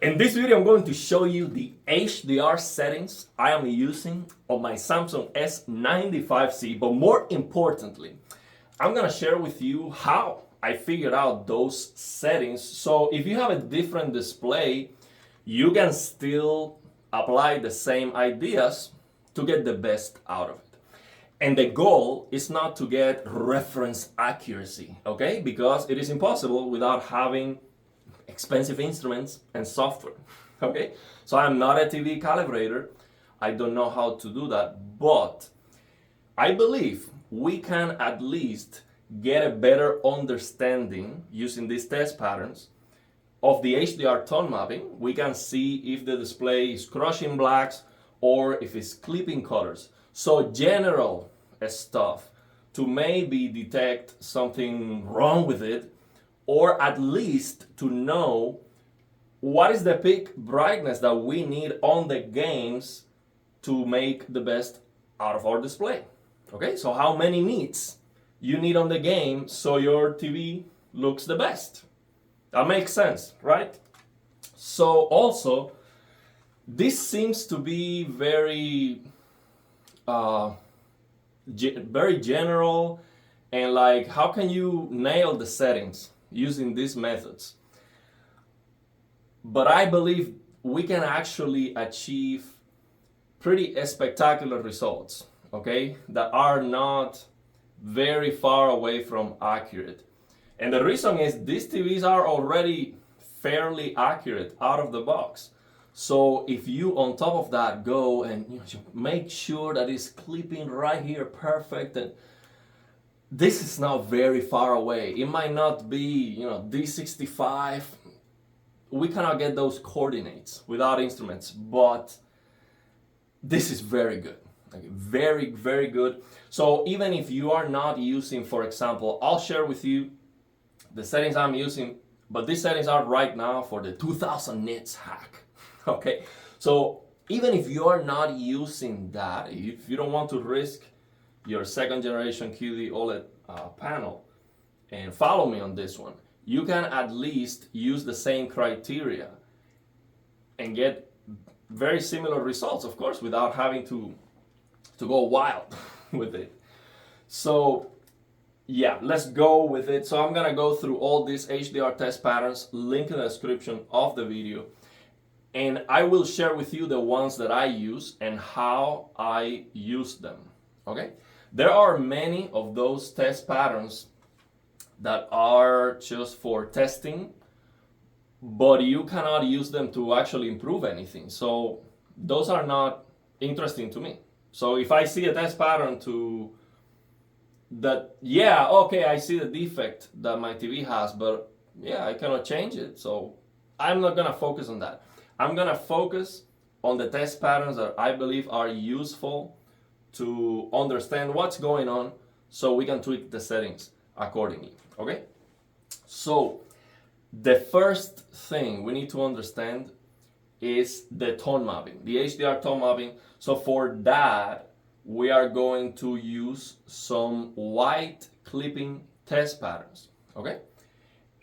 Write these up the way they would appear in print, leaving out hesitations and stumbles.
In this video, I'm going to show you the HDR settings I am using on my Samsung S95C, but more importantly, I'm gonna share with you how I figured out those settings. So if you have a different display, you can still apply the same ideas to get the best out of it. And the goal is not to get reference accuracy, okay? Because it is impossible without having expensive instruments and software, okay? So I'm not a TV calibrator. I don't know how to do that, but I believe we can at least get a better understanding using these test patterns of the HDR tone mapping. We can see if the display is crushing blacks or if it's clipping colors. So general stuff to maybe detect something wrong with it, or at least to know what is the peak brightness that we need on the games to make the best out of our display. Okay, so how many nits you need on the game so your TV looks the best. That makes sense, right? So also, this seems to be very general, and like, how can you nail the settings using these methods? But I believe we can actually achieve pretty spectacular results, okay, that are not very far away from accurate. And the reason is these TVs are already fairly accurate out of the box. So if you on top of that go and you make sure that it's clipping right here perfect, and this is not very far away. It might not be, D65. We cannot get those coordinates without instruments, but this is very good. Like, very, very good. So even if you are not using, for example, I'll share with you the settings I'm using, but these settings are right now for the 2000 nits hack. Okay, so even if you are not using that, if you don't want to risk your second generation QDOLED panel, and follow me on this one, you can at least use the same criteria and get very similar results, of course, without having to go wild with it. So yeah, let's go with it. So I'm gonna go through all these HDR test patterns, link in the description of the video, and I will share with you the ones that I use and how I use them, okay? There are many of those test patterns that are just for testing, but you cannot use them to actually improve anything. So those are not interesting to me. So if I see a test pattern I see the defect that my TV has, but I cannot change it. So I'm not gonna focus on that. I'm gonna focus on the test patterns that I believe are useful to understand what's going on so we can tweak the settings accordingly, okay? So the first thing we need to understand is the tone mapping, the HDR tone mapping. So for that, we are going to use some white clipping test patterns, okay?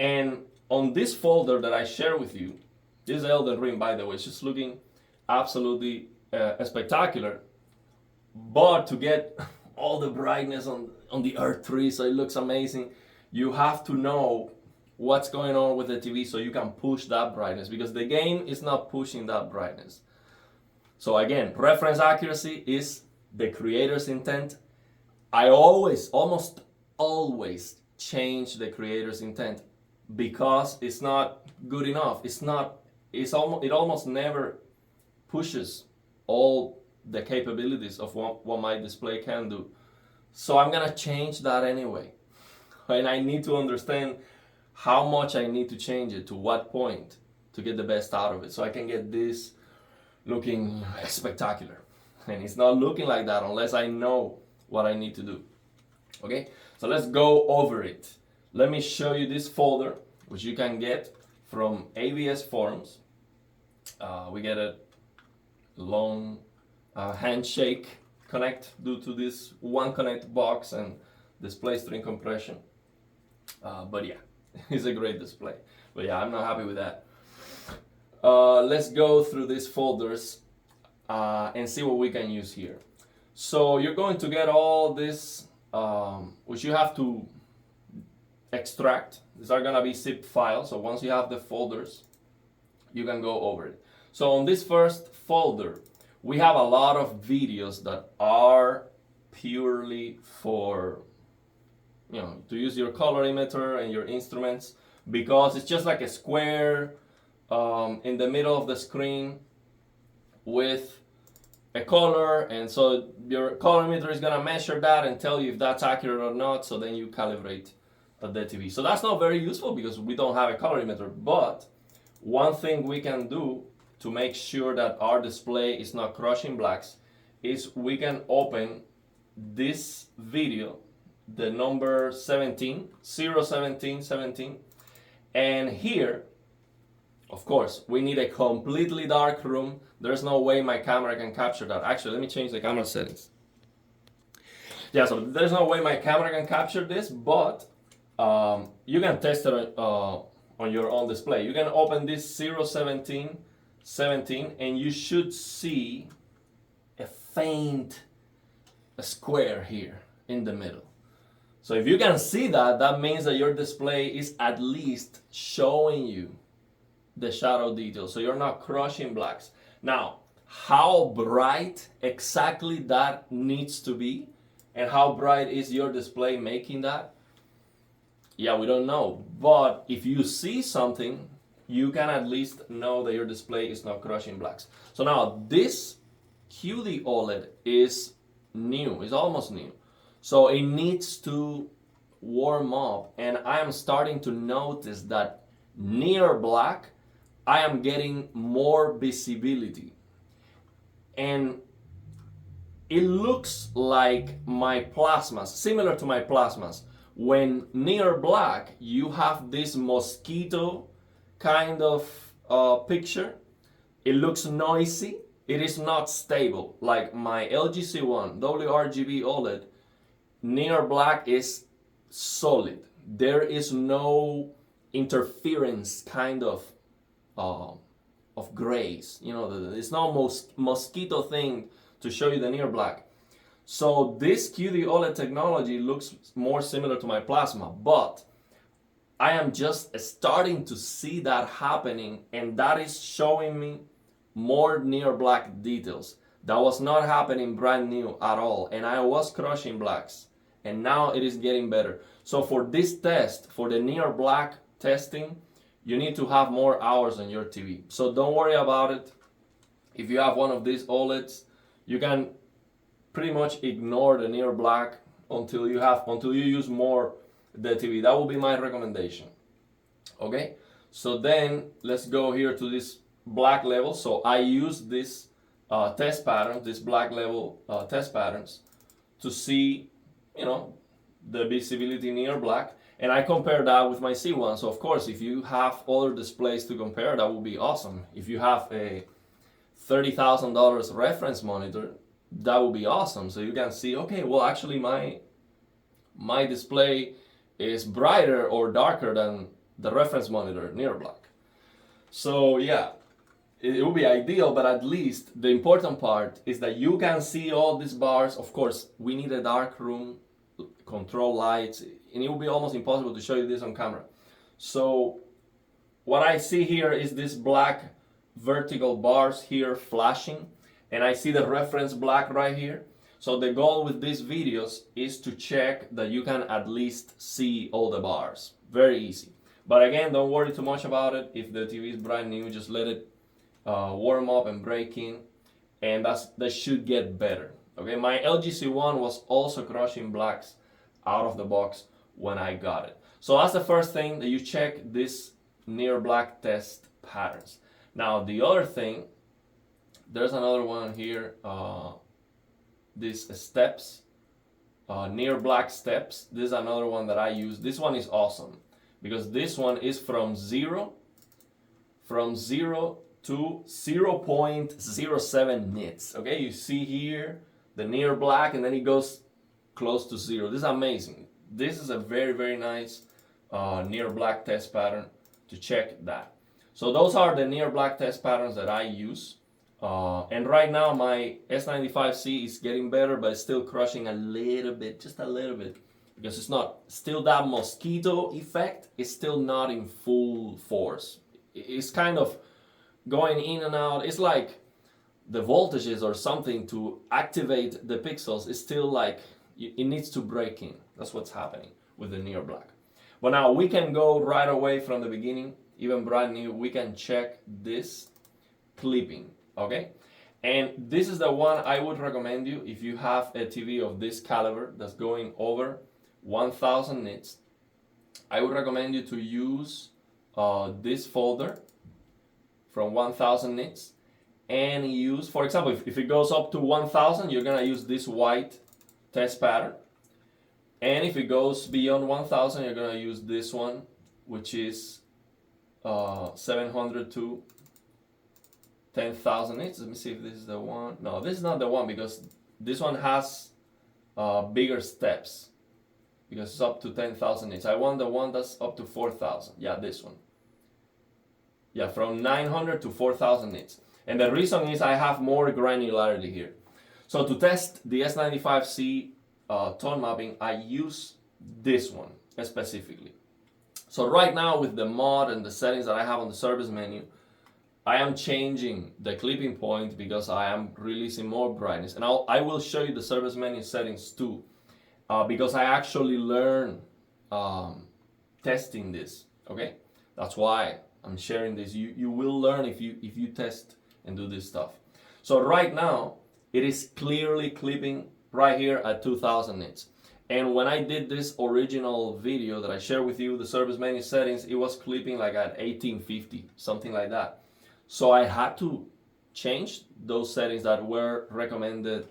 And on this folder that I share with you, this is Elden Ring, by the way, it's just looking absolutely spectacular. But to get all the brightness on the Earth 3 so it looks amazing, you have to know what's going on with the TV so you can push that brightness, because the game is not pushing that brightness. So again, reference accuracy is the creator's intent. I almost always change the creator's intent because it's not good enough. It almost never pushes all the capabilities of what my display can do. So I'm gonna change that anyway. And I need to understand how much I need to change it, to what point, to get the best out of it, so I can get this looking spectacular. And it's not looking like that unless I know what I need to do. Okay, so let's go over it. Let me show you this folder, which you can get from ABS forums. We get a long handshake connect due to this one connect box and display string compression. But yeah, it's a great display. But yeah, I'm not happy with that. let's go through these folders and see what we can use here. So you're going to get all this, which you have to extract. These are gonna be zip files, so once you have the folders, you can go over it. So on this first folder, we have a lot of videos that are purely for, you know, to use your colorimeter and your instruments, because it's just like a square in the middle of the screen with a color, and so your colorimeter is gonna measure that and tell you if that's accurate or not, so then you calibrate the TV. So that's not very useful because we don't have a colorimeter, but one thing we can do to make sure that our display is not crushing blacks is we can open this video, the number 17, 01717, and here, of course, we need a completely dark room. There's no way my camera can capture that. Actually, let me change the camera settings. Yeah, so there's no way my camera can capture this, but you can test it on your own display. You can open this 01717 and you should see a faint square here in the middle. So if you can see that, that means that your display is at least showing you the shadow details, so you're not crushing blacks. Now, how bright exactly that needs to be and how bright is your display making that? Yeah, we don't know, but if you see something, you can at least know that your display is not crushing blacks. So now this QDOLED is new, it's almost new. So it needs to warm up, and I am starting to notice that near black, I am getting more visibility. And it looks like my plasmas, similar to my plasmas. When near black, you have this mosquito kind of picture. It looks noisy. It is not stable. Like my LG C1 WRGB OLED, near black is solid. There is no interference kind of grays. You know, it's no mosquito thing to show you the near black. So this QDOLED technology looks more similar to my plasma, but I am just starting to see that happening, and that is showing me more near black details. That was not happening brand new at all, and I was crushing blacks, and now it is getting better. So for this test, for the near black testing, you need to have more hours on your TV. So don't worry about it. If you have one of these OLEDs, you can pretty much ignore the near black until you use more the TV. That will be my recommendation. Okay, so then let's go here to this black level. So I use this test pattern, this black level test patterns, to see, you know, the visibility near black, and I compare that with my C1. So of course, if you have other displays to compare, that would be awesome. If you have a $30,000 reference monitor, that would be awesome. So you can see, okay, well, actually my display is brighter or darker than the reference monitor near black. So yeah, it would be ideal, but at least the important part is that you can see all these bars. Of course, we need a dark room, control lights, and it will be almost impossible to show you this on camera. So what I see here is this black vertical bars here flashing, and I see the reference black right here. So the goal with these videos is to check that you can at least see all the bars. Very easy. But again, don't worry too much about it. If the TV is brand new, just let it warm up and break in, and that should get better. Okay, my LG C1 was also crushing blacks out of the box when I got it. So that's the first thing, that you check this near black test patterns. Now the other thing, there's another one here, these steps, near black steps. This is another one that I use. This one is awesome because this one is from 0 to 0.07 nits. Okay, you see here the near black, and then it goes close to 0. This is amazing. This is a very, very nice near black test pattern to check that. So those are the near black test patterns that I use. And right now my S95C is getting better, but it's still crushing a little bit, just a little bit, because it's not still that mosquito effect. It's still not in full force. It's kind of going in and out. It's like the voltages or something to activate the pixels is still like it needs to break in. That's what's happening with the near black. But now we can go right away from the beginning, even brand new. We can check this clipping, okay? And this is the one I would recommend you if you have a TV of this caliber that's going over 1000 nits. I would recommend you to use this folder from 1000 nits and use, for example, if it goes up to 1000, you're gonna use this white test pattern. And if it goes beyond 1000, you're gonna use this one, which is 700 to 10,000 nits. Let me see if this is the one. No, this is not the one, because this one has bigger steps, because it's up to 10,000 nits. I want the one that's up to 4,000. Yeah, this one. Yeah, from 900 to 4,000 nits. And the reason is I have more granularity here. So to test the S95C tone mapping, I use this one specifically. So right now with the mod and the settings that I have on the service menu, I am changing the clipping point because I am releasing more brightness. And I will show you the service menu settings too, because I actually learned testing this, okay? That's why I'm sharing this. You will learn if you test and do this stuff. So right now, it is clearly clipping right here at 2000 nits. And when I did this original video that I shared with you, the service menu settings, it was clipping like at 1850, something like that. So I had to change those settings that were recommended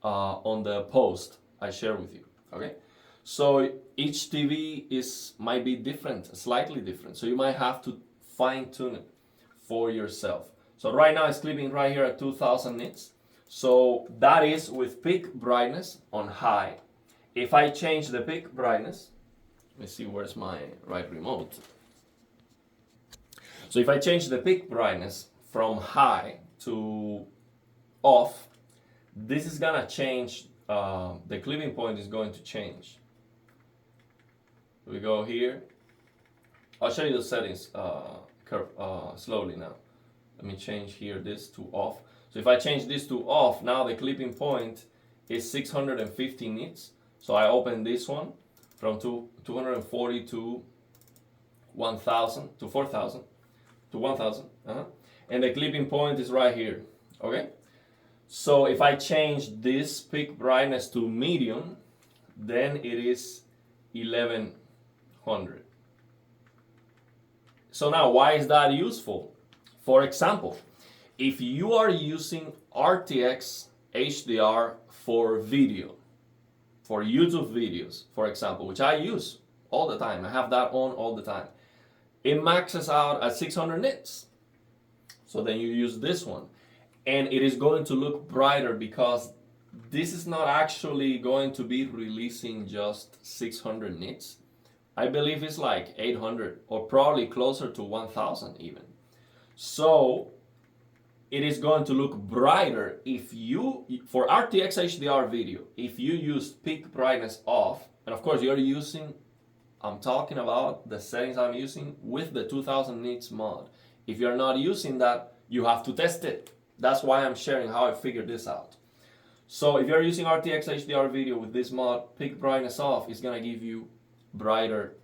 on the post I shared with you, okay? So each TV might be different, slightly different. So you might have to fine tune it for yourself. So right now it's clipping right here at 2000 nits. So that is with peak brightness on high. If I change the peak brightness, let me see, where's my right remote? So if I change the peak brightness from high to off, this is gonna change, the clipping point is going to change. We go here. I'll show you the settings slowly now. Let me change here this to off. So if I change this to off, now the clipping point is 650 nits. So I open this one from 240 to 1000 to 4000 to 1000. And the clipping point is right here, okay? So if I change this peak brightness to medium, then it is 1100. So now, why is that useful? For example, if you are using RTX HDR for video, for YouTube videos, for example, which I use all the time, I have that on all the time, it maxes out at 600 nits. So then you use this one, and it is going to look brighter because this is not actually going to be releasing just 600 nits. I believe it's like 800 or probably closer to 1000 even. So it is going to look brighter if you, for RTX HDR video, if you use peak brightness off, and of course you're using, I'm talking about the settings I'm using with the 2000 nits mod. If you're not using that, you have to test it. That's why I'm sharing how I figured this out. So if you're using RTX HDR video with this mod, peak brightness off is gonna give you brighter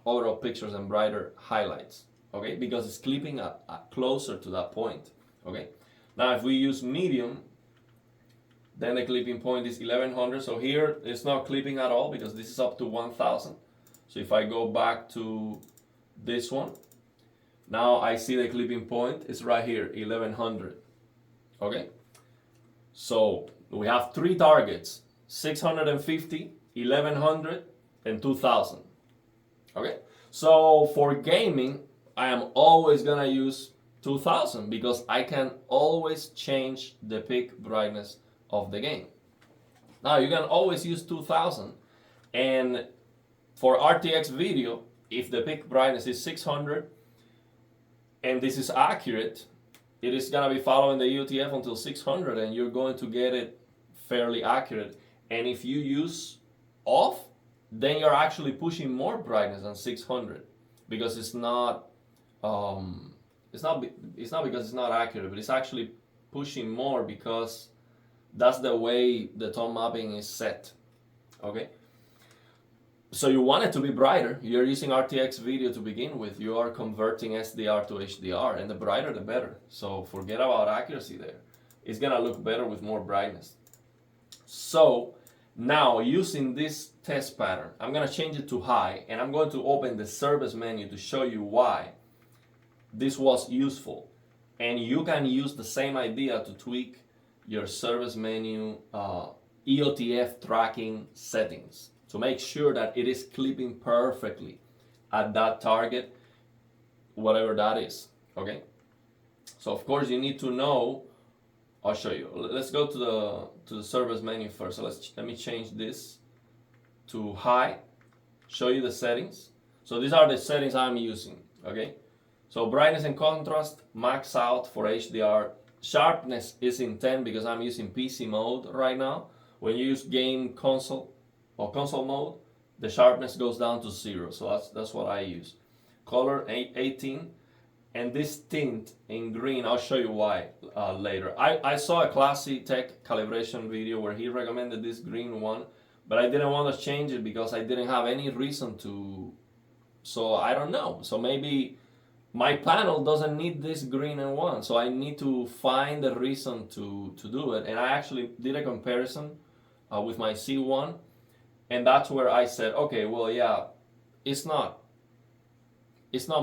overall pictures and brighter highlights, okay? Because it's clipping closer to that point, okay? Now if we use medium, then the clipping point is 1100. So here it's not clipping at all because this is up to 1000. So if I go back to this one, now I see the clipping point is right here, 1100, okay? So we have three targets, 650, 1100, and 2000. Okay, so for gaming, I am always gonna use 2000 because I can always change the peak brightness of the game. Now you can always use 2000, and for RTX video, if the peak brightness is 600 and this is accurate, it is gonna be following the UTF until 600, and you're going to get it fairly accurate. And if you use off, then you're actually pushing more brightness than 600, because it's not because it's not accurate, but it's actually pushing more because that's the way the tone mapping is set. Okay, so you want it to be brighter. You're using RTX video to begin with. You are converting SDR to HDR, and the brighter the better. So forget about accuracy there. It's gonna look better with more brightness. So now, using this test pattern, I'm gonna change it to high, and I'm going to open the service menu to show you why this was useful. And you can use the same idea to tweak your service menu EOTF tracking settings to make sure that it is clipping perfectly at that target, whatever that is. Okay, so of course you need to know. I'll show you. Let's go to the service menu first. So let me change this to high, show you the settings. So these are the settings I'm using. Okay, so brightness and contrast max out for HDR. Sharpness is in 10 because I'm using PC mode right now. When you use game console or console mode, the sharpness goes down to 0. So that's what I use. Color 18. And this tint in green, I'll show you why later. I saw a Classy Tech calibration video where he recommended this green one, but I didn't want to change it because I didn't have any reason to. So I don't know. So maybe my panel doesn't need this green and one, so I need to find a reason to do it. And I actually did a comparison with my C1, and that's where I said, okay, well, yeah, it's not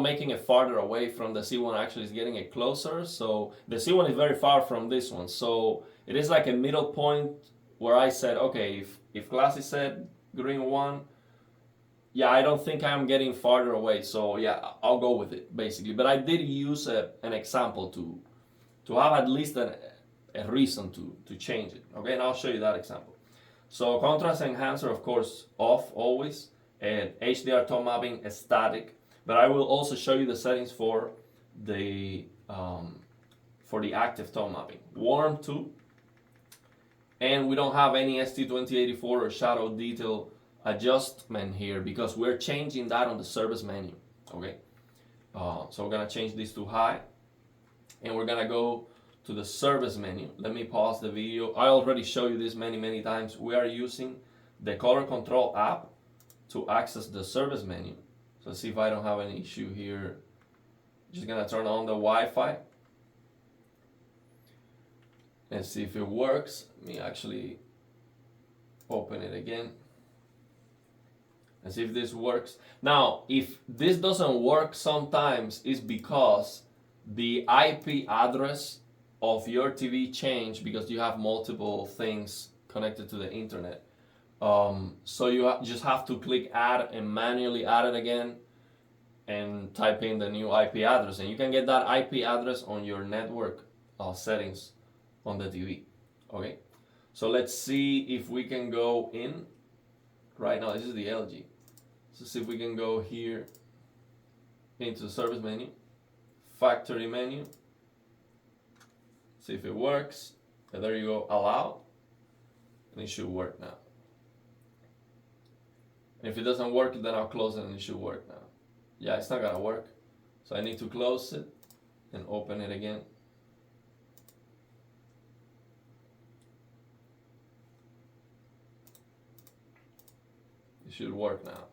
making it farther away from the C1, actually it's getting it closer. So the C1 is very far from this one. So it is like a middle point where I said, okay, if Classy said green one, yeah, I don't think I'm getting farther away. So yeah, I'll go with it basically. But I did use an example to have at least a reason to change it. Okay, and I'll show you that example. So contrast enhancer, of course, off always, and HDR tone mapping is static. But I will also show you the settings for the active tone mapping. Warm too, and we don't have any ST2084 or shadow detail adjustment here because we're changing that on the service menu. Okay, so we're gonna change this to high, and we're gonna go to the service menu. Let me pause the video. I already showed you this many times. We are using the color control app to access the service menu. So let's see if I don't have any issue here. Just gonna turn on the Wi-Fi and see if it works. Let me actually open it again and see if this works. Now, if this doesn't work sometimes, it's because the IP address of your TV changed because you have multiple things connected to the internet. So you just have to click add and manually add it again and type in the new IP address, and you can get that IP address on your network settings on the TV. Okay, so let's see if we can go in right now. This is the LG. So see if we can go here into the service menu, factory menu, see if it works, and there you go, allow, and it should work now. And if it doesn't work, then I'll close it and it should work now. Yeah, it's not gonna work. So I need to close it and open it again. It should work now.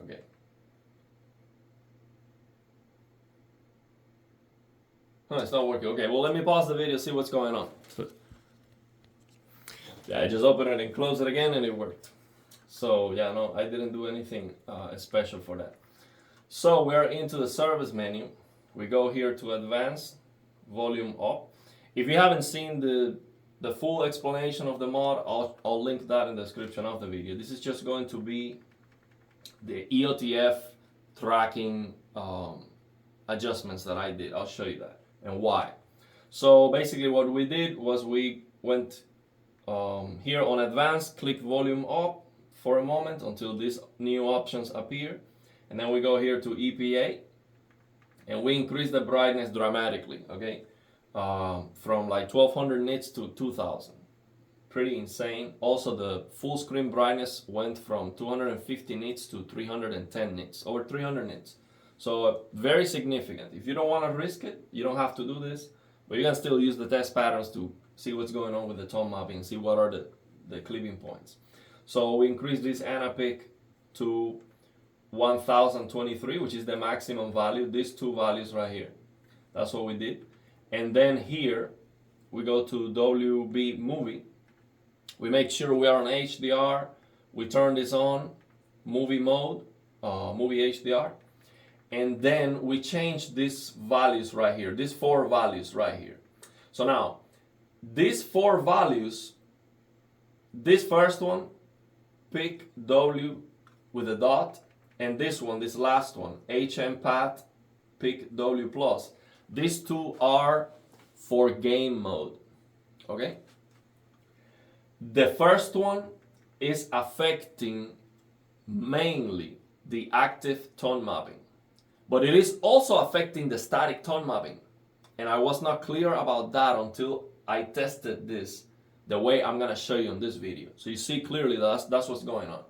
Okay. Oh, it's not working. Okay, well, let me pause the video, see what's going on. Yeah, I just opened it and closed it again and it worked. So yeah, no, I didn't do anything special for that. So we're into the service menu. We go here to advanced, volume up. If you haven't seen the full explanation of the mod, I'll link that in the description of the video. This is just going to be the EOTF tracking adjustments that I did. I'll show you that and why. So basically what we did was we went here on advanced, click volume up, for a moment until these new options appear. And then we go here to EPA and we increase the brightness dramatically, okay? From like 1200 nits to 2000. Pretty insane. Also, the full screen brightness went from 250 nits to 310 nits, over 300 nits. So very significant. If you don't want to risk it, you don't have to do this, but you can still use the test patterns to see what's going on with the tone mapping and see what are the clipping points. So we increase this AnaPic to 1023, which is the maximum value, these two values right here. That's what we did. And then here we go to WB movie. We make sure we are on HDR. We turn this on, movie mode, movie HDR. And then we change these values right here, these four values right here. So now, these four values, this first one, pick W with a dot, and this one, this last one, HM path, pick W plus. These two are for game mode, okay? The first one is affecting mainly the active tone mapping, but it is also affecting the static tone mapping. And I was not clear about that until I tested this the way I'm gonna show you in this video. So you see clearly that's what's going on.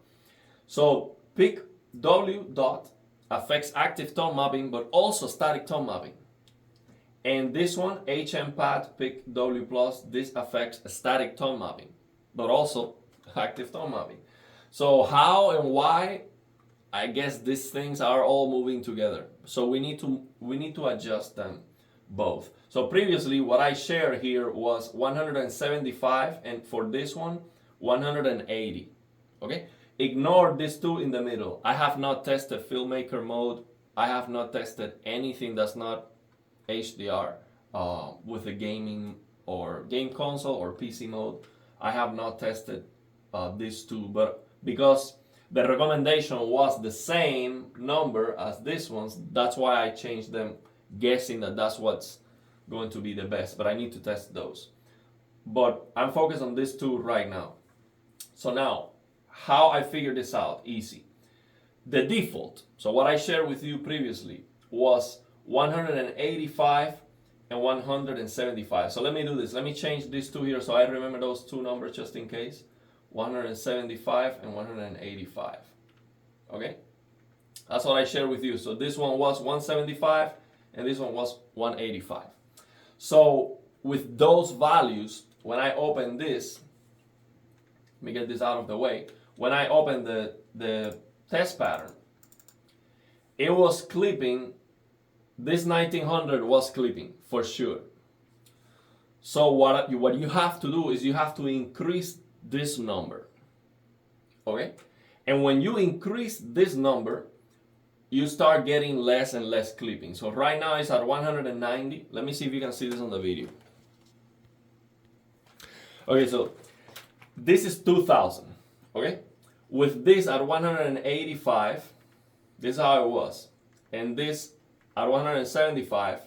So pick W dot affects active tone mapping, but also static tone mapping. And this one, HM pad, pick W plus, this affects static tone mapping, but also active tone mapping. So how and why? I guess these things are all moving together. So we need to adjust them both. So previously what I shared here was 175, and for this one 180. Okay? Ignore these two in the middle. I have not tested filmmaker mode. I have not tested anything that's not HDR with a gaming or game console or PC mode. I have not tested these two, but because the recommendation was the same number as this one's, that's why I changed them, guessing that that's what's going to be the best, but I need to test those. But I'm focused on these two right now. So now, how I figured this out? Easy. The default, so what I shared with you previously, was 185 and 175. So let me do this. Let me change these two here so I remember those two numbers just in case. 175 and 185. Okay? That's what I shared with you. So this one was 175 and this one was 185. So with those values, when I open this, let me get this out of the way. When I open the test pattern, it was clipping, this 1900 was clipping for sure. So what you have to do is you have to increase this number, okay? And when you increase this number, you start getting less and less clipping. So right now it's at 190. Let me see if you can see this on the video. Okay, so this is 2000, okay? With this at 185, this is how it was. And this at 175,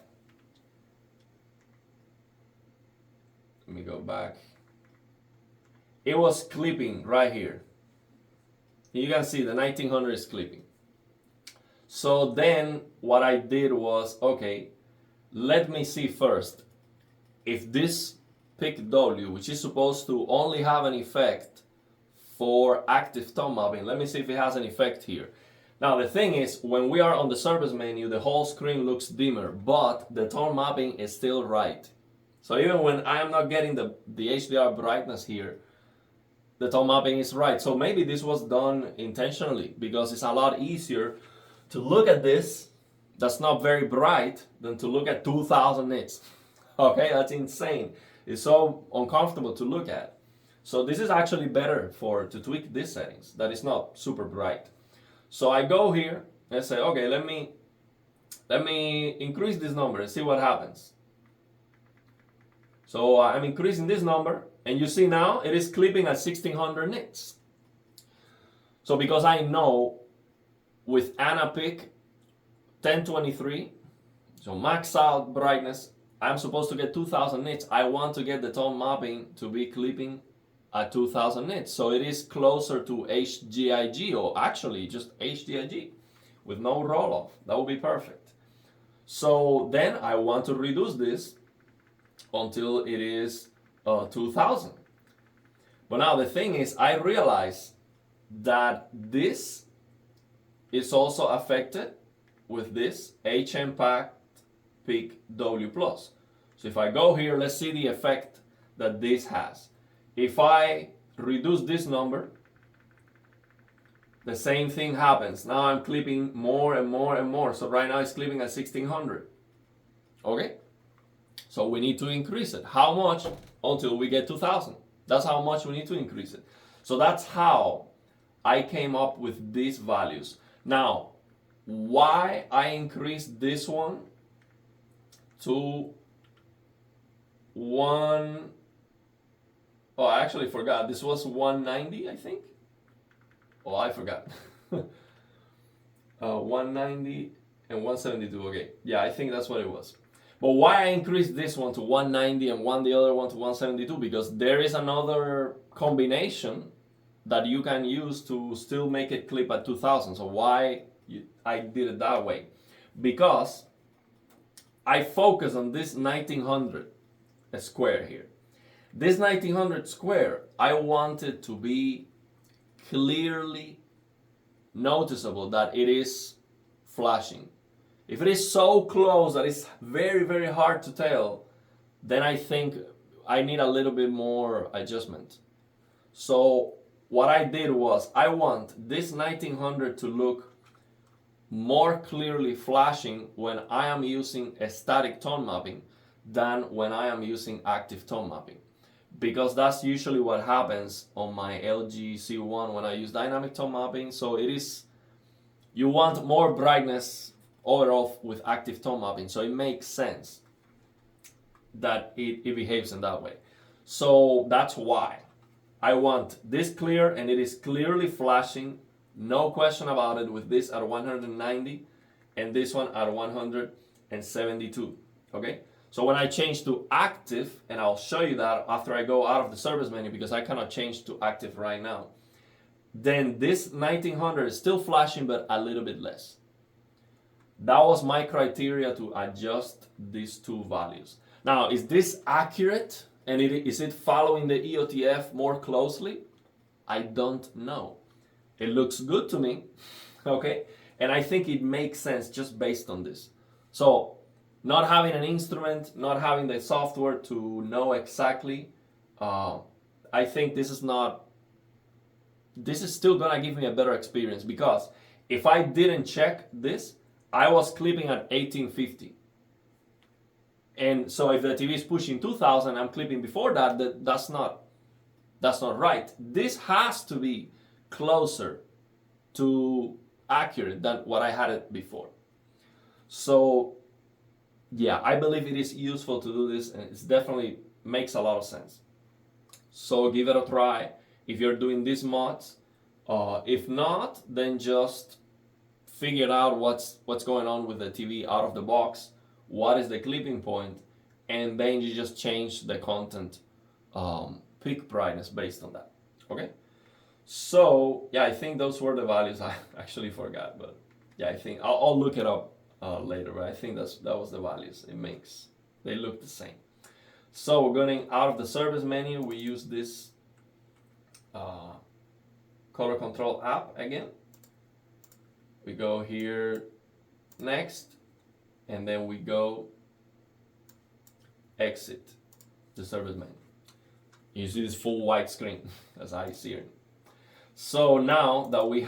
let me go back. It was clipping right here. You can see the 1900 is clipping. So then what I did was, okay, let me see first if this pick W, which is supposed to only have an effect for active tone mapping, let me see if it has an effect here. Now the thing is, when we are on the service menu, the whole screen looks dimmer, but the tone mapping is still right. So even when I am not getting the HDR brightness here, the tone mapping is right. So maybe this was done intentionally because it's a lot easier to look at this that's not very bright than to look at 2000 nits. Okay, that's insane. It's so uncomfortable to look at. So this is actually better to tweak these settings that is not super bright. So I go here and say, okay, let me increase this number and see what happens. So I'm increasing this number, and you see now it is clipping at 1600 nits. So because I know with AnaPic 1023, so max out brightness, I'm supposed to get 2000 nits. I want to get the tone mapping to be clipping at 2000 nits. So it is closer to HGIG, or actually just HDIG with no roll off. That would be perfect. So then I want to reduce this until it is 2000. But now the thing is, I realize that this is also affected with this H impact peak W plus. So if I go here, let's see the effect that this has. If I reduce this number, the same thing happens. Now I'm clipping more and more and more. So right now it's clipping at 1600. Okay? So we need to increase it. How much? Until we get 2000. That's how much we need to increase it. So that's how I came up with these values. Now, why I increased this one to I actually forgot. This was 190, I think. Oh, I forgot. 190 and 172. Okay, yeah, I think that's what it was. But why I increased this one to 190 and the other one to 172? Because there is another combination that you can use to still make it clip at 2000. So why I did it that way? Because I focus on this 1900 square here. This 1900 square, I want it to be clearly noticeable that it is flashing. If it is so close that it's very, very hard to tell, then I think I need a little bit more adjustment. So what I did was, I want this 1900 to look more clearly flashing when I am using a static tone mapping than when I am using active tone mapping. Because that's usually what happens on my LG C1 when I use dynamic tone mapping. So it is, you want more brightness overall with active tone mapping. So it makes sense that it behaves in that way. So that's why I want this clear, and it is clearly flashing, no question about it, with this at 190 and this one at 172. Okay? So when I change to active, and I'll show you that after I go out of the service menu because I cannot change to active right now, then this 1900 is still flashing but a little bit less. That was my criteria to adjust these two values. Now, is this accurate? And is it following the EOTF more closely? I don't know. It looks good to me, okay? And I think it makes sense just based on this. So, not having an instrument, not having the software to know exactly, I think this is still gonna give me a better experience, because if I didn't check this, I was clipping at 1850. And so if the TV is pushing 2000, I'm clipping before that, that's not right. This has to be closer to accurate than what I had it before. So yeah, I believe it is useful to do this, and it definitely makes a lot of sense. So give it a try if you're doing these mods. If not, then just figure out what's going on with the TV out of the box, what is the clipping point, and then you just change the content peak brightness based on that. Okay? So yeah, I think those were the values. I actually forgot, but yeah, I think I'll look it up later, but I think that was the values. They look the same. So going out of the service menu, we use this color control app again. We go here, next, and then we go exit the service menu. You see this full white screen as I see it. So now that we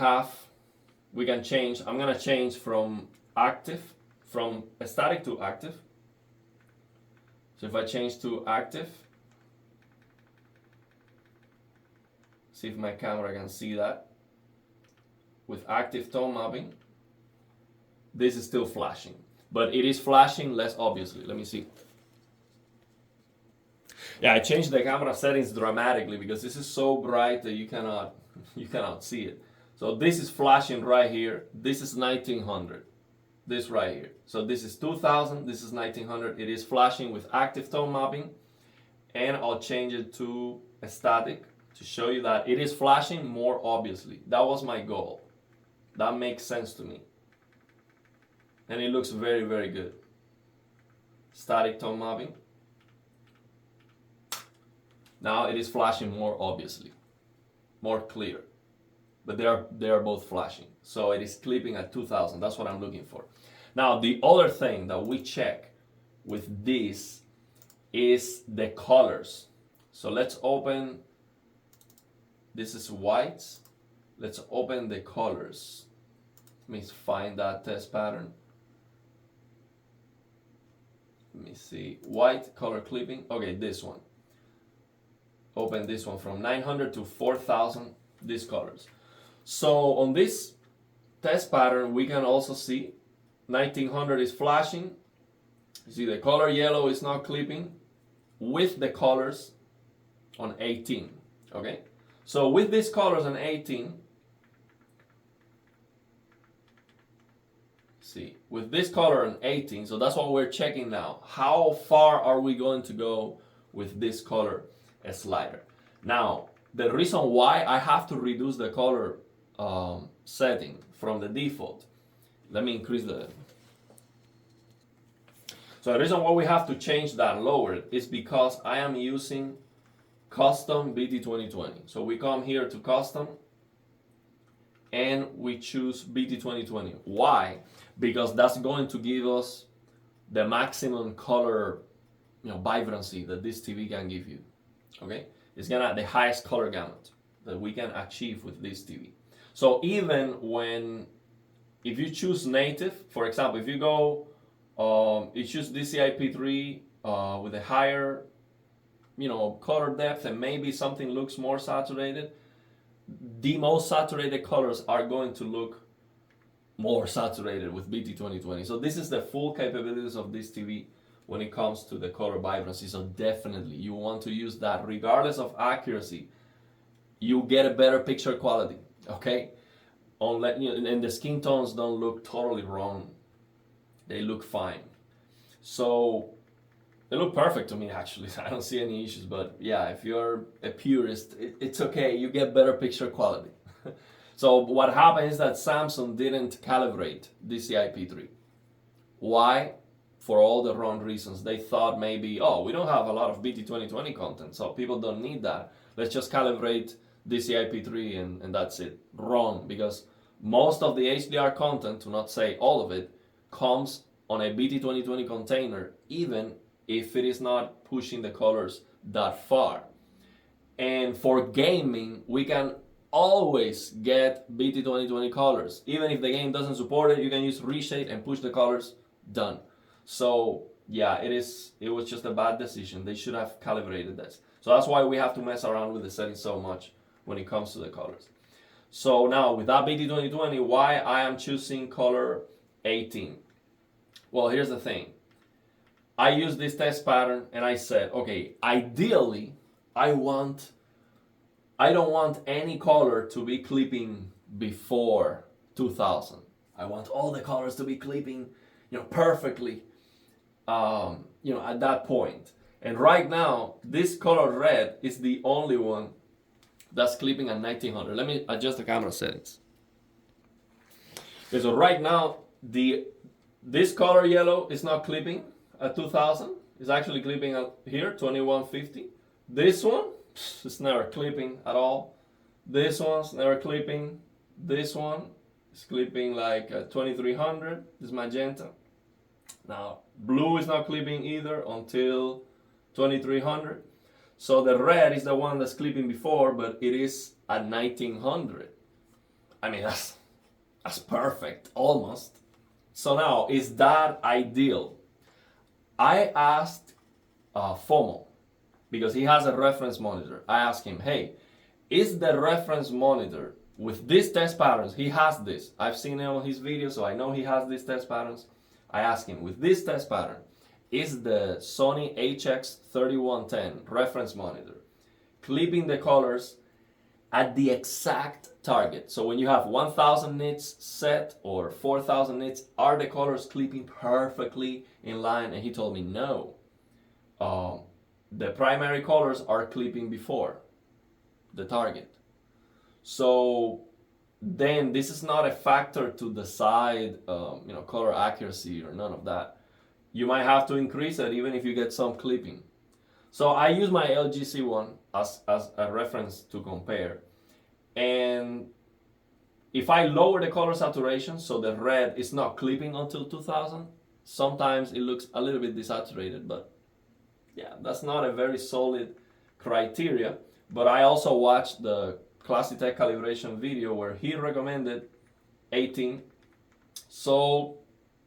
can change. I'm gonna change from static to active. So if I change to active, see if my camera can see that. With active tone mapping, this is still flashing, but it is flashing less obviously. Let me see. Yeah, I changed the camera settings dramatically because this is so bright that you cannot see it. So this is flashing right here. This is 1900. This right here. So this is 2000. This is 1900. It is flashing with active tone mapping, and I'll change it to a static to show you that it is flashing more obviously. That was my goal. That makes sense to me. And it looks very, very good. Static tone mapping. Now it is flashing more obviously, more clear. But they are both flashing. So it is clipping at 2000. That's what I'm looking for. Now the other thing that we check with this is the colors. So let's open, this is whites. Let's open the colors. Let me find that test pattern. Let me see, white color clipping. Okay, this one. Open this one from 900 to 4000, these colors. So on this test pattern, we can also see 1900 is flashing. You see the color yellow is not clipping with the colors on 18, okay? So with these colors on 18, see, with this color on 18, so that's what we're checking now. How far are we going to go with this color slider? Now, the reason why I have to reduce the color setting from the default, let me increase the, so the reason why we have to change that lower is because I am using custom BT 2020. So we come here to custom and we choose BT 2020. Why? Because that's going to give us the maximum color, vibrancy that this TV can give you. Okay, it's gonna the highest color gamut that we can achieve with this TV. So even when, if you choose native, for example, if you go, you choose DCI-P3 with a higher, color depth, and maybe something looks more saturated, the most saturated colors are going to look more saturated with BT 2020. So this is the full capabilities of this TV when it comes to the color vibrancy. So definitely you want to use that. Regardless of accuracy, you get a better picture quality, okay? And the skin tones don't look totally wrong. They look fine. So they look perfect to me, actually. I don't see any issues, but yeah, if you're a purist, it's okay. You get better picture quality. So what happened is that Samsung didn't calibrate DCI-P3. Why? For all the wrong reasons. They thought maybe, oh, we don't have a lot of BT 2020 content, so people don't need that. Let's just calibrate DCI-P3 and that's it. Wrong, because most of the HDR content, to not say all of it, comes on a BT 2020 container, even if it is not pushing the colors that far. And for gaming, we can always get BT 2020 colors. Even if the game doesn't support it, you can use reshade and push the colors, done. So yeah, it was just a bad decision. They should have calibrated this. So that's why we have to mess around with the settings so much when it comes to the colors. So now with that BT 2020, why I am choosing color 18? Well, here's the thing. I used this test pattern and I said, okay, ideally, I don't want any color to be clipping before 2000. I want all the colors to be clipping, perfectly, at that point. And right now, this color red is the only one that's clipping at 1900. Let me adjust the camera settings. Okay, so right now, this color yellow is not clipping at 2000. It's actually clipping at here, 2150. This one, it's never clipping at all. This one's never clipping. This one is clipping like 2300. This magenta. Now, blue is not clipping either until 2300. So the red is the one that's clipping before, but it is at 1900. I mean, that's perfect, almost. So now, is that ideal? I asked FOMO, because he has a reference monitor. I asked him, hey, is the reference monitor with these test patterns? He has this. I've seen it on his video, so I know he has these test patterns. I asked him, with this test pattern, is the Sony HX3110 reference monitor clipping the colors at the exact target? So when you have 1000 nits set or 4000 nits, are the colors clipping perfectly in line? And he told me no. The primary colors are clipping before. the target. So then this is not a factor to decide, color accuracy or none of that. You might have to increase it even if you get some clipping. So I use my LG C1 as a reference to compare. And if I lower the color saturation so the red is not clipping until 2000, sometimes it looks a little bit desaturated, but yeah, that's not a very solid criteria. But I also watched the Classitech calibration video where he recommended 18. So,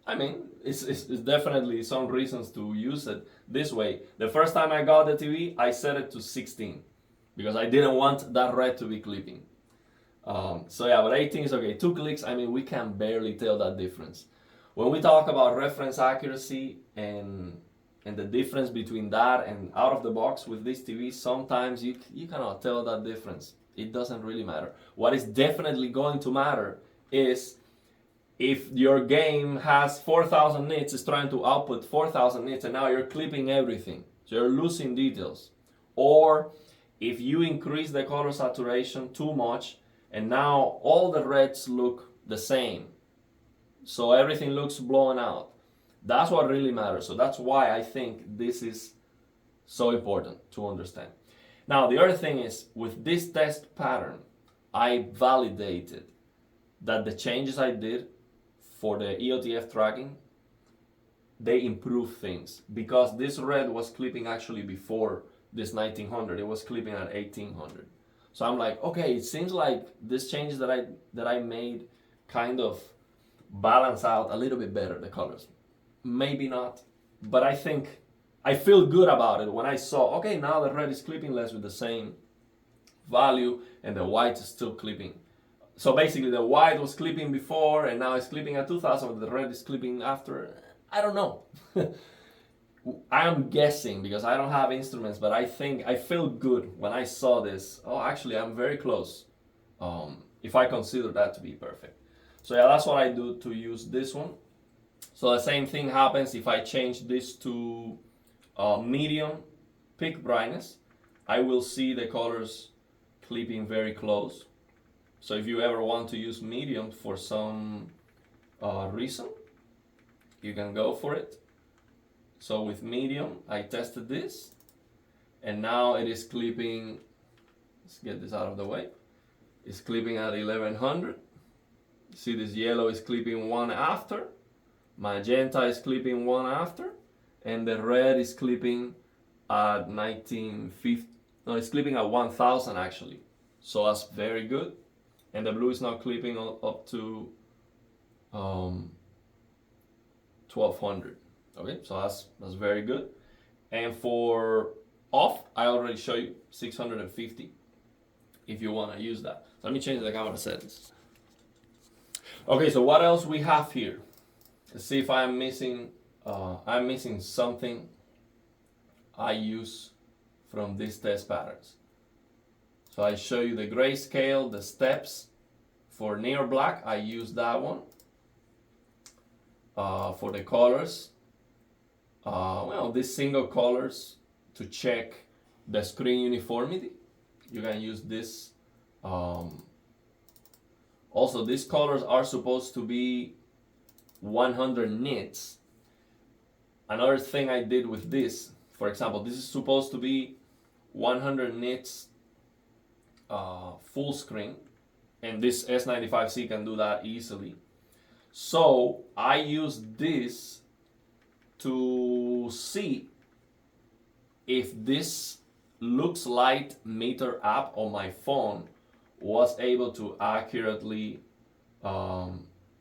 I mean, it's definitely some reasons to use it this way. The first time I got the TV, I set it to 16 because I didn't want that red to be clipping. So yeah, but 18 is okay. 2 clicks, I mean, we can barely tell that difference. When we talk about reference accuracy and the difference between that and out of the box with this TV, sometimes you cannot tell that difference. It doesn't really matter. What is definitely going to matter is if your game has 4000 nits, it's trying to output 4000 nits, and now you're clipping everything. So you're losing details. Or if you increase the color saturation too much, and now all the reds look the same. So everything looks blown out. That's what really matters. So that's why I think this is so important to understand. Now, the other thing is, with this test pattern, I validated that the changes I did for the EOTF tracking, they improve things. Because this red was clipping actually before this 1900. It was clipping at 1800. So I'm like, okay, it seems like these changes that I made kind of balance out a little bit better the colors. Maybe not, but I think I feel good about it when I saw, okay, now the red is clipping less with the same value and the white is still clipping. So basically the white was clipping before and now it's clipping at 2000, but the red is clipping after. I don't know. I am guessing because I don't have instruments, but I think I feel good when I saw this. Oh, actually, I'm very close. If I consider that to be perfect. So yeah, that's what I do to use this one. So the same thing happens if I change this to medium peak brightness. I will see the colors clipping very close. So if you ever want to use medium for some reason, you can go for it. So with medium, I tested this, and now it is clipping, let's get this out of the way, it's clipping at 1100. See, this yellow is clipping one after, magenta is clipping one after, and the red is clipping at 1950, no, it's clipping at 1000 actually. So that's very good. And the blue is now clipping up to 1200. Okay, so that's very good. And for off, I already show you 650 if you want to use that. So let me change the camera settings. Okay, so what else we have here? Let's see if I'm missing something I use from these test patterns. So I show you the grayscale, the steps. For near black, I use that one. For the colors, these single colors to check the screen uniformity, you can use this. Also, these colors are supposed to be 100 nits. Another thing I did with this, for example, this is supposed to be 100 nits full screen, and this S95C can do that easily. So I use this to see if this looks light meter app on my phone was able to accurately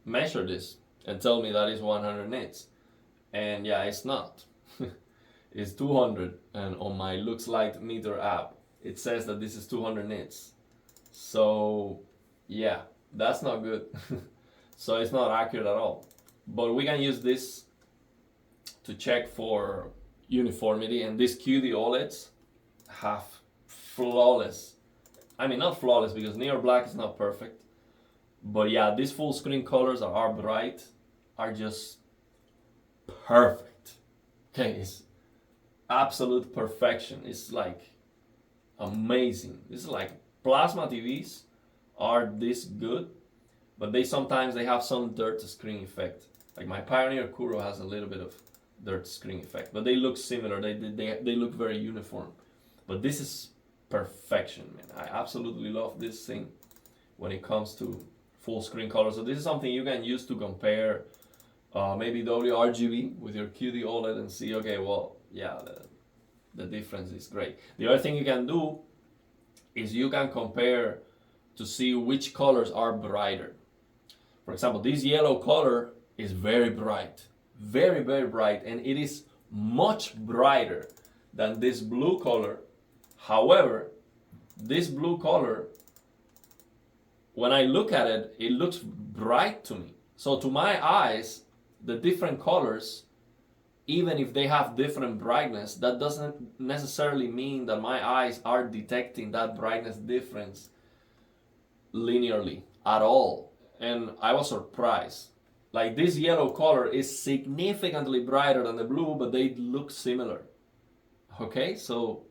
measure this and tell me that it's 100 nits. And yeah, it's not. It's 200, and on my looks light meter app it says that this is 200 nits. So yeah, that's not good. So it's not accurate at all. But we can use this to check for uniformity, and these QDOLEDs have flawless, I mean not flawless because near black is not perfect, but yeah, these full screen colors are bright, are just perfect. Okay, it's absolute perfection. It's like amazing. It's like plasma TVs are this good, but sometimes they have some dirt screen effect. Like my Pioneer Kuro has a little bit of dirt screen effect, but they look similar. They look very uniform. But this is perfection, man. I absolutely love this thing when it comes to full screen color. So this is something you can use to compare maybe WRGB with your QD OLED and see, okay, well, yeah, the difference is great. The other thing you can do is you can compare to see which colors are brighter. For example, this yellow color is very bright, very, very bright, and it is much brighter than this blue color. However, this blue color, when I look at it, it looks bright to me. So to my eyes, the different colors, even if they have different brightness, that doesn't necessarily mean that my eyes are detecting that brightness difference linearly at all. And I was surprised. Like this yellow color is significantly brighter than the blue, but they look similar. Okay, so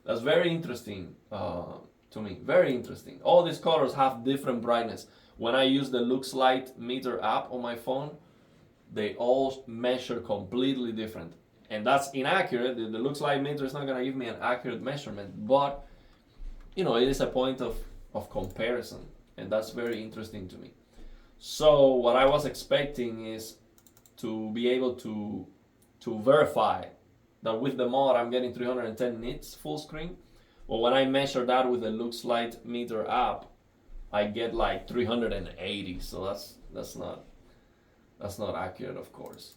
that's very interesting to me. Very interesting. All these colors have different brightness. When I use the Lux Light Meter app on my phone, they all measure completely different. And that's inaccurate. The Lux Light Meter is not going to give me an accurate measurement, but you know, it is a point of comparison, and that's very interesting to me. So what I was expecting is to be able to verify that with the mod I'm getting 310 nits full screen. Well, when I measure that with the Lux Light Meter app, I get like 380. So that's not accurate, of course.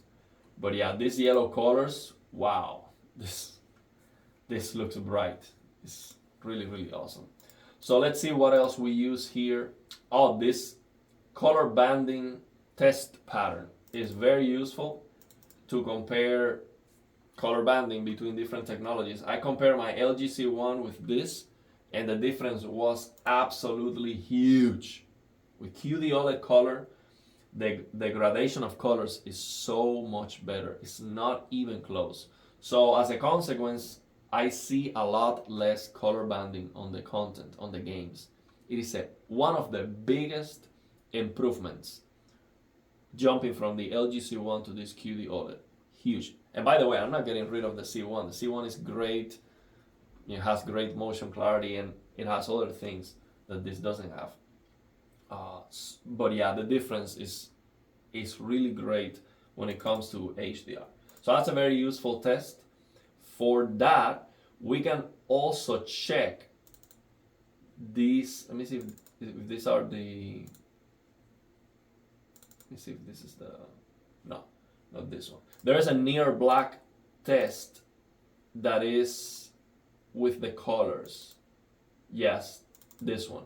But yeah, these yellow colors, wow, this looks bright. It's really, really awesome. So let's see what else we use here. Oh, this color banding test pattern is very useful to compare color banding between different technologies. I compare my LG C1 with this, and the difference was absolutely huge. With QD-OLED color, the gradation of colors is so much better. It's not even close. So as a consequence, I see a lot less color banding on the content, on the games. It is one of the biggest improvements, jumping from the LG C1 to this QD OLED. Huge. And by the way, I'm not getting rid of the C1. The C1 is great. It has great motion clarity, and it has other things that this doesn't have. But yeah, the difference is really great when it comes to HDR. So that's a very useful test. For that, we can also check these. Let me see if these are the. Let me see if this is the. No, not this one. There is a near black test that is with the colors. Yes, this one.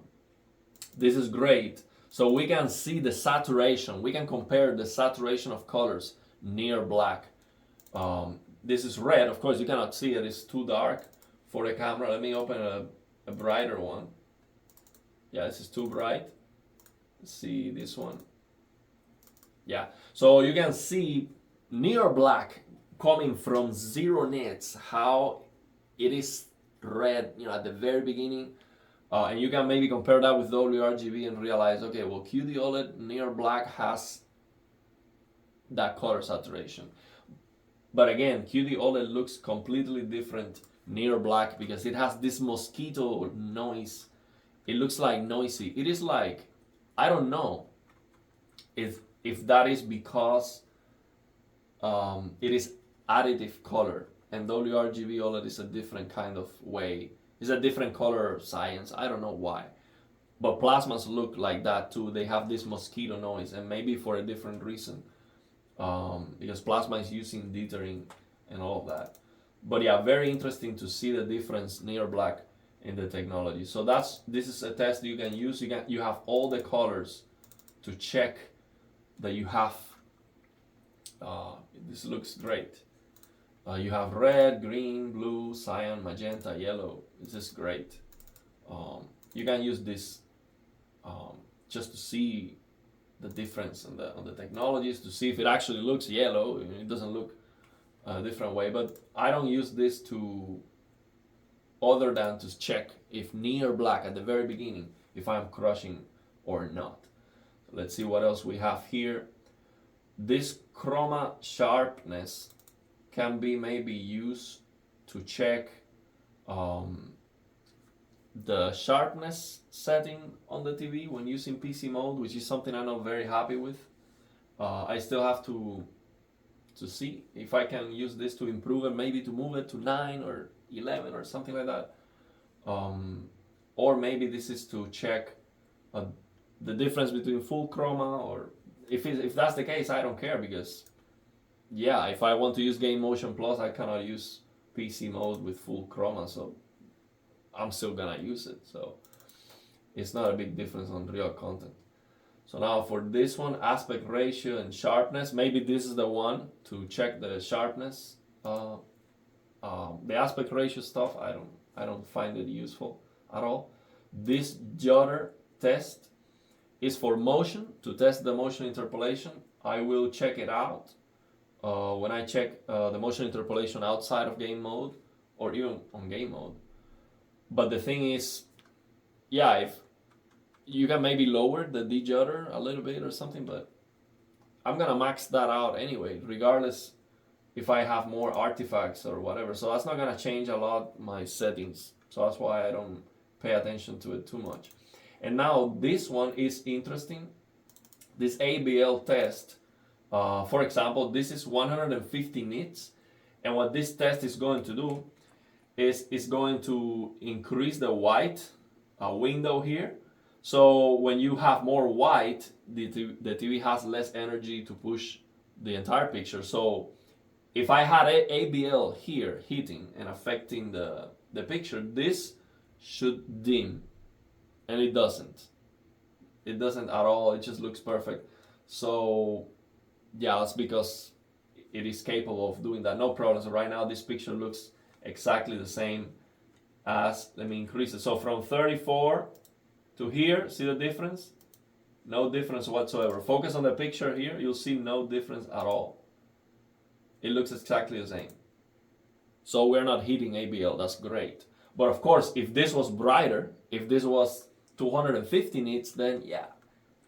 This is great. So we can see the saturation. We can compare the saturation of colors near black. This is red. Of course, you cannot see it. It's too dark for the camera. Let me open a brighter one. Yeah, this is too bright. Let's see this one. Yeah, so you can see near black coming from 0 nits, how it is red, you know, at the very beginning. And you can maybe compare that with WRGB and realize, okay, well, QD OLED near black has that color saturation. But again, QD OLED looks completely different near black because it has this mosquito noise. It looks like noisy. It is like, I don't know if that is because it is additive color, and WRGB OLED is a different kind of way. It's a different color science. I don't know why. But plasmas look like that too. They have this mosquito noise, and maybe for a different reason. Because plasma is using dithering and all of that. But yeah, very interesting to see the difference near black in the technology. So this is a test you can use. You have all the colors to check that you have. This looks great. You have red, green, blue, cyan, magenta, yellow. This is great. You can use this just to see the difference on the technologies, to see if it actually looks yellow. It doesn't look a different way, but I don't use this to other than to check if near black at the very beginning, if I'm crushing or not. Let's see what else we have here. This chroma sharpness can be maybe used to check the sharpness setting on the TV when using PC mode, which is something I'm not very happy with. I still have to see if I can use this to improve it, maybe to move it to 9 or 11 or something like that. Or maybe this is to check the difference between full chroma, or if that's the case, I don't care, because yeah, if I want to use Game Motion Plus, I cannot use PC mode with full chroma, so I'm still gonna use it. So it's not a big difference on real content. So now for this one, aspect ratio and sharpness, maybe this is the one to check the sharpness. The aspect ratio stuff, I don't find it useful at all. This judder test is for motion, to test the motion interpolation. I will check it out when I check the motion interpolation outside of game mode or even on game mode. But the thing is, yeah, if you can maybe lower the de-judder a little bit or something, but I'm gonna max that out anyway, regardless if I have more artifacts or whatever. So that's not gonna change a lot my settings. So that's why I don't pay attention to it too much. And now this one is interesting. This ABL test, for example, this is 150 nits. And what this test is going to do is it's going to increase the white window here. So when you have more white, the TV has less energy to push the entire picture. So if I had ABL here hitting and affecting the picture, this should dim, and it doesn't. It doesn't at all. It just looks perfect. So yeah, that's because it is capable of doing that. No problem. So right now this picture looks exactly the same as, let me increase it. So from 34 to here, see the difference? No difference whatsoever. Focus on the picture here, you'll see no difference at all. It looks exactly the same. So we're not hitting ABL, that's great. But of course, if this was brighter, if this was 250 nits, then yeah,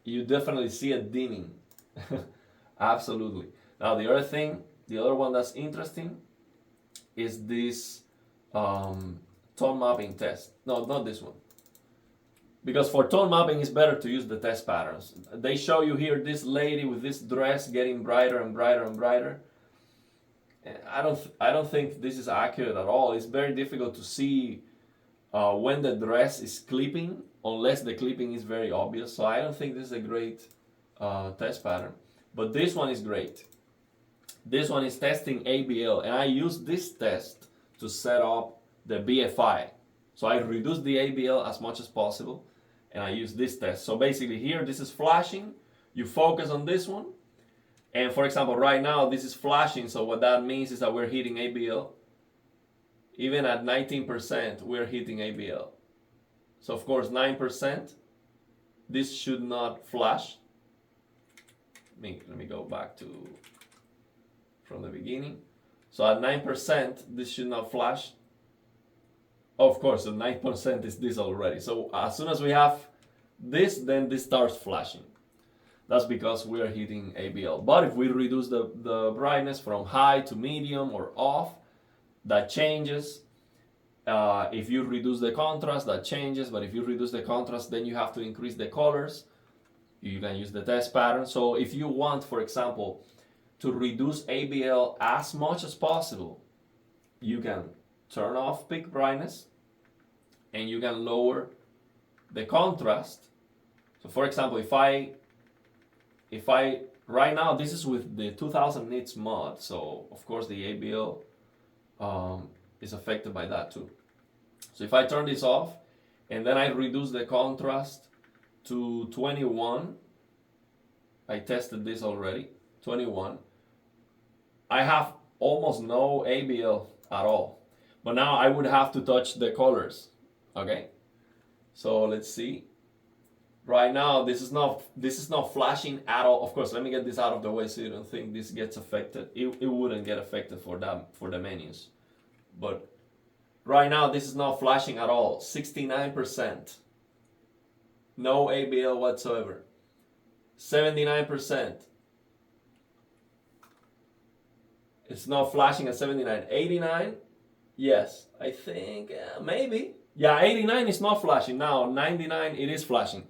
you definitely see a dimming. Absolutely. Now the other one that's interesting is this tone mapping test. No, not this one. Because for tone mapping, it's better to use the test patterns. They show you here this lady with this dress getting brighter and brighter and brighter. I don't think this is accurate at all. It's very difficult to see when the dress is clipping, unless the clipping is very obvious. So I don't think this is a great test pattern. But this one is great. This one is testing ABL, and I use this test to set up the BFI. So I reduce the ABL as much as possible, and I use this test. So basically here, this is flashing. You focus on this one. And for example, right now, this is flashing. So what that means is that we're hitting ABL. Even at 19%, we're hitting ABL. So of course, 9%, this should not flash. Let me go back to from the beginning. So at 9%, this should not flash. Of course, the 9% is this already. So as soon as we have this, then this starts flashing. That's because we are hitting ABL. But if we reduce the brightness from high to medium or off, that changes. If you reduce the contrast, that changes. But if you reduce the contrast, then you have to increase the colors. You can use the test pattern. So if you want, for example, to reduce ABL as much as possible, you can turn off peak brightness and you can lower the contrast. So for example, if I right now, this is with the 2000 nits mod, so of course the ABL is affected by that too. So if I turn this off and then I reduce the contrast to 21, I tested this already, 21, I have almost no ABL at all. But now I would have to touch the colors, okay? So let's see. Right now, this is not flashing at all. Of course, let me get this out of the way so you don't think this gets affected. It wouldn't get affected for the menus. But Right now, this is not flashing at all. 69%. No ABL whatsoever. 79%. It's not flashing at 79. 89? Yes. I think, maybe. Yeah, 89 is not flashing. Now, 99, it is flashing.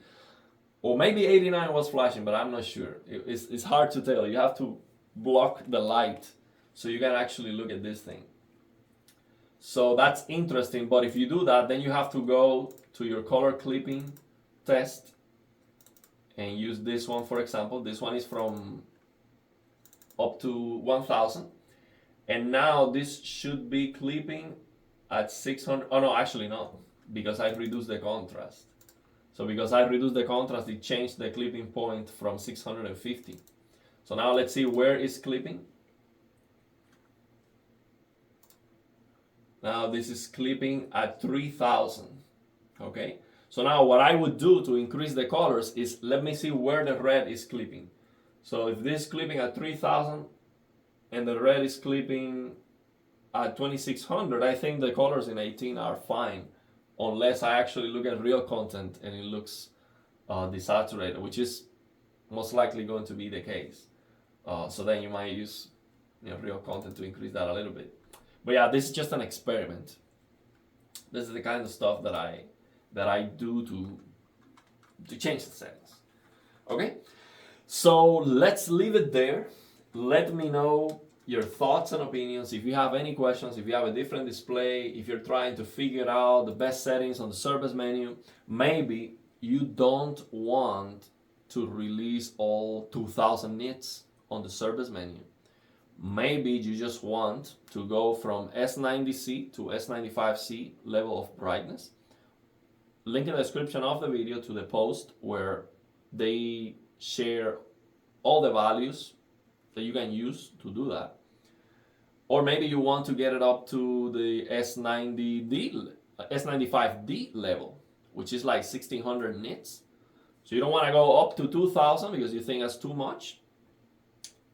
Or maybe 89 was flashing, but I'm not sure. It's hard to tell. You have to block the light so you can actually look at this thing. So that's interesting, but if you do that, then you have to go to your color clipping test and use this one, for example. This one is from up to 1000. And now this should be clipping at 600. Oh no, actually not, because I reduced the contrast. So because I reduced the contrast, it changed the clipping point from 650. So now let's see where is clipping. Now this is clipping at 3000. Okay. So now what I would do to increase the colors is, let me see where the red is clipping. So if this is clipping at 3000 and the red is clipping at 2600, I think the colors in 18 are fine, unless I actually look at real content and it looks desaturated, which is most likely going to be the case. So then you might use real content to increase that a little bit. But yeah, this is just an experiment. This is the kind of stuff that I do to change the settings. Okay, so let's leave it there. Let me know your thoughts and opinions. If you have any questions, if you have a different display, if you're trying to figure out the best settings on the service menu, maybe you don't want to release all 2000 nits on the service menu. Maybe you just want to go from S90C to S95C level of brightness. Link in the description of the video to the post where they share all the values that you can use to do that. Or maybe you want to get it up to the S95D level, which is like 1600 nits. So you don't want to go up to 2000 because you think that's too much.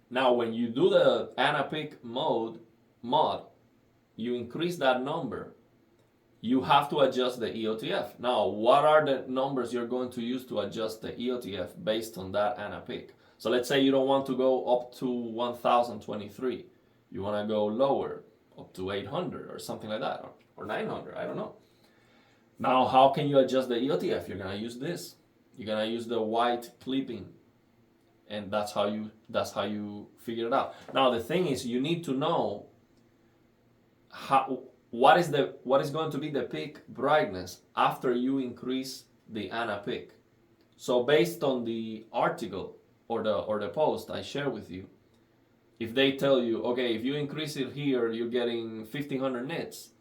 Now, when you do the Anapic mod, you increase that number. You have to adjust the EOTF. Now, what are the numbers you're going to use to adjust the EOTF based on that Anapic? So let's say you don't want to go up to 1023. You want to go lower, up to 800 or something like that, or 900, I don't know. Now, how can you adjust the EOTF? You're going to use this. You're going to use the white clipping. And that's how you figure it out. Now, the thing is, you need to know what is going to be the peak brightness after you increase the Anapic. So based on the article or the post I share with you, if they tell you, okay, if you increase it here, you're getting 1500 nits.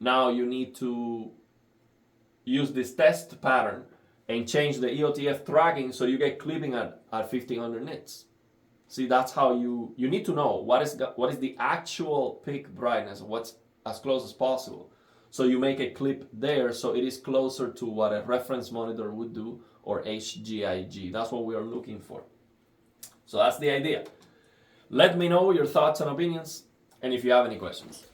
Now you need to use this test pattern and change the EOTF tracking so you get clipping at 1500 nits. See, that's how you need to know what is the actual peak brightness, what's as close as possible. So you make a clip there so it is closer to what a reference monitor would do, or HGIG. That's what we are looking for. So that's the idea. Let me know your thoughts and opinions, and if you have any questions.